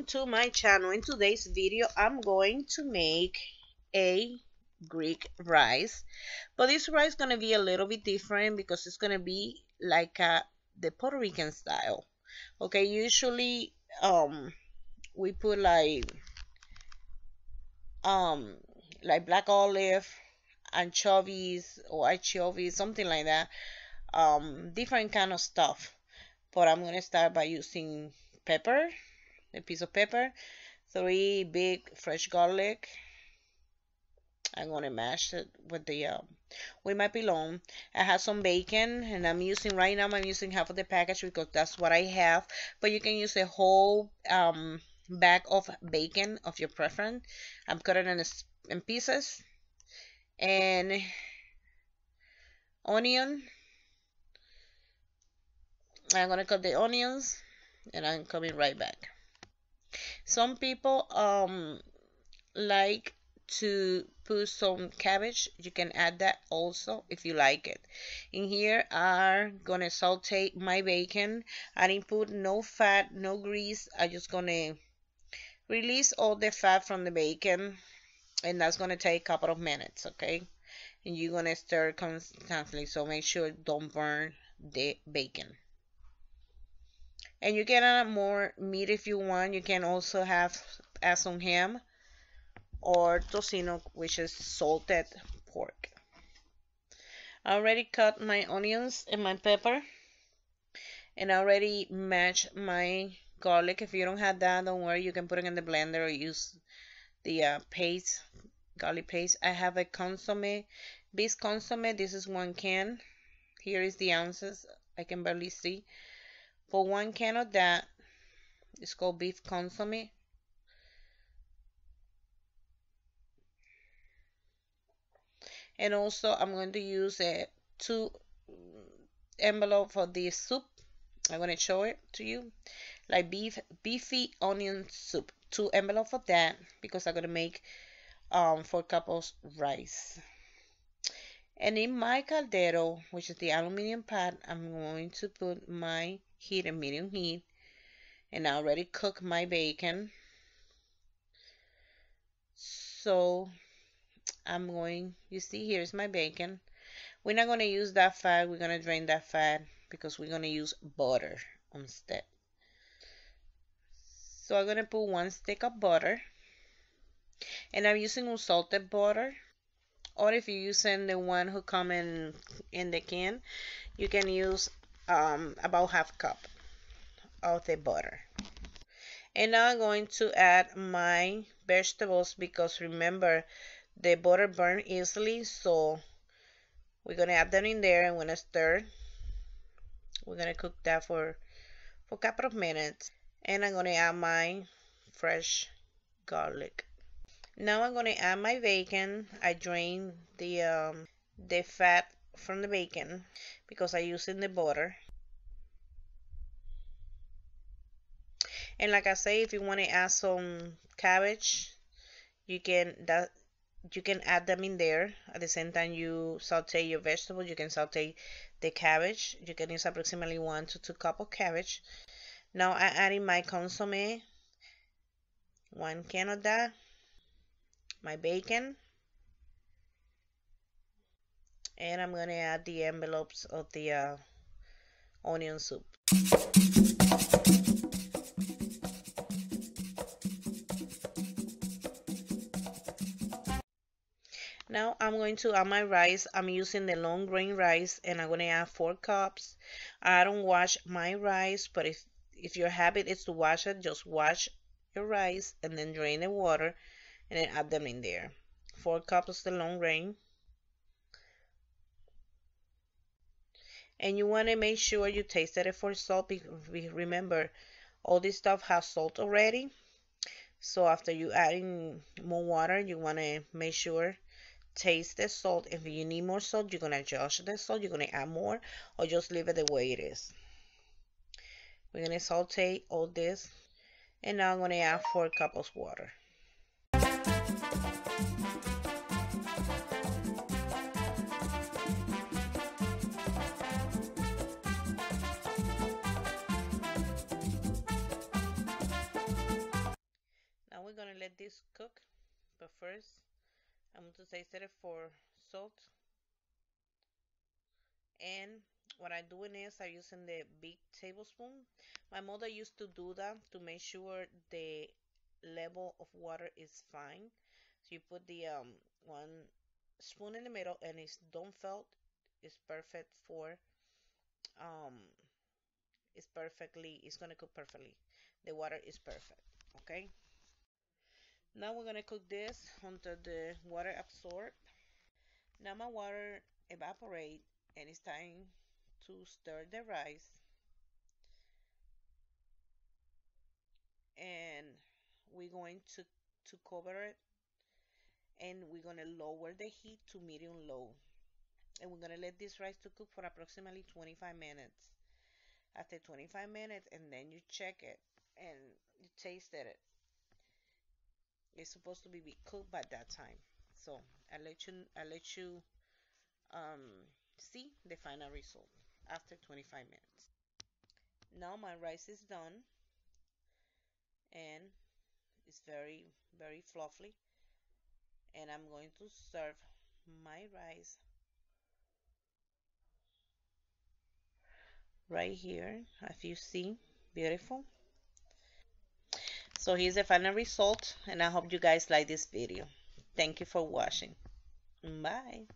welcome to my channel. In today's video I'm going to make a Greek rice, but this rice is going to be a little bit different because it's going to be like the Puerto Rican style. Okay, usually we put like black olive, anchovies or anchovies, something like that, different kind of stuff. But I'm going to start by using pepper, a piece of pepper, 3 big fresh garlic. I'm going to mash it with my pilon. I have some bacon, and I'm using half of the package because that's what I have, but you can use a whole bag of bacon of your preference. I'm cutting it in pieces. And onion, I'm going to cut the onions, and I'm coming right back. Some people like to put some cabbage. You can add that also if you like it. In here I'm gonna saute my bacon. I didn't put no fat, no grease. I'm just gonna release all the fat from the bacon, and that's gonna take a couple of minutes, okay? And you're gonna stir constantly, so make sure don't burn the bacon. And you can add more meat if you want. You can also add some ham or tocino, which is salted pork. I already cut my onions and my pepper, and I already mashed my garlic. If you don't have that, don't worry, you can put it in the blender or use the paste, garlic paste. I have a consomme, beef consomme. This is 1 can. Here is the ounces. I can barely see. For 1 can of that, it's called beef consomme. And also I'm going to use a 2 envelope for the soup. I'm going to show it to you, like beefy onion soup. 2 envelope for that because I'm going to make 4 cups of rice. And in my caldero, which is the aluminum pot, I'm going to put my heat and medium heat, and I already cooked my bacon. So you see, here's my bacon. We're not going to use that fat. We're going to drain that fat because we're going to use butter instead. So I'm going to put 1 stick of butter, and I'm using unsalted butter. Or if you're using the one who come in the can, you can use about ½ cup of the butter. And now I'm going to add my vegetables because remember, the butter burns easily, so we're going to add them in there. I'm going to stir. We're going to cook that for a couple of minutes. And I'm going to add my fresh garlic. Now I'm going to add my bacon. I drained the fat from the bacon because I used in the butter. And like I say, if you want to add some cabbage, you can add them in there. At the same time you saute your vegetables, you can saute the cabbage. You can use approximately 1 to 2 cups of cabbage. Now I'm adding my consomme, 1 can of that, my bacon, and I'm going to add the envelopes of the onion soup. Now I'm going to add my rice. I'm using the long grain rice, and I'm going to add 4 cups. I don't wash my rice, but if your habit is to wash it, just wash your rice and then drain the water and then add them in there. 4 cups of the long grain. And you want to make sure you tasted it for salt, because remember, all this stuff has salt already. So after you adding more water, you want to make sure taste the salt. If you need more salt, you're going to adjust the salt. You're going to add more or just leave it the way it is. We're going to saute all this, and now I'm going to add 4 cups of water. this cook. But first, I'm going to taste it for salt. And what I'm doing is I'm using the big tablespoon. My mother used to do that to make sure the level of water is fine. So you put the one spoon in the middle and it's don't felt. It's perfect for um it's gonna cook perfectly. The water is perfect. Okay. Now we're gonna cook this until the water absorb. Now my water evaporate and it's time to stir the rice, and we're going to cover it, and we're going to lower the heat to medium low, and we're going to let this rice to cook for approximately 25 minutes. After 25 minutes, and then you check it and you tasted it, it's supposed to be cooked by that time. So I let you um see the final result after 25 minutes. Now my rice is done, and it's very fluffy, and I'm going to serve my rice right here, as you see. Beautiful. So here's the final result, and I hope you guys like this video. Thank you for watching. Bye.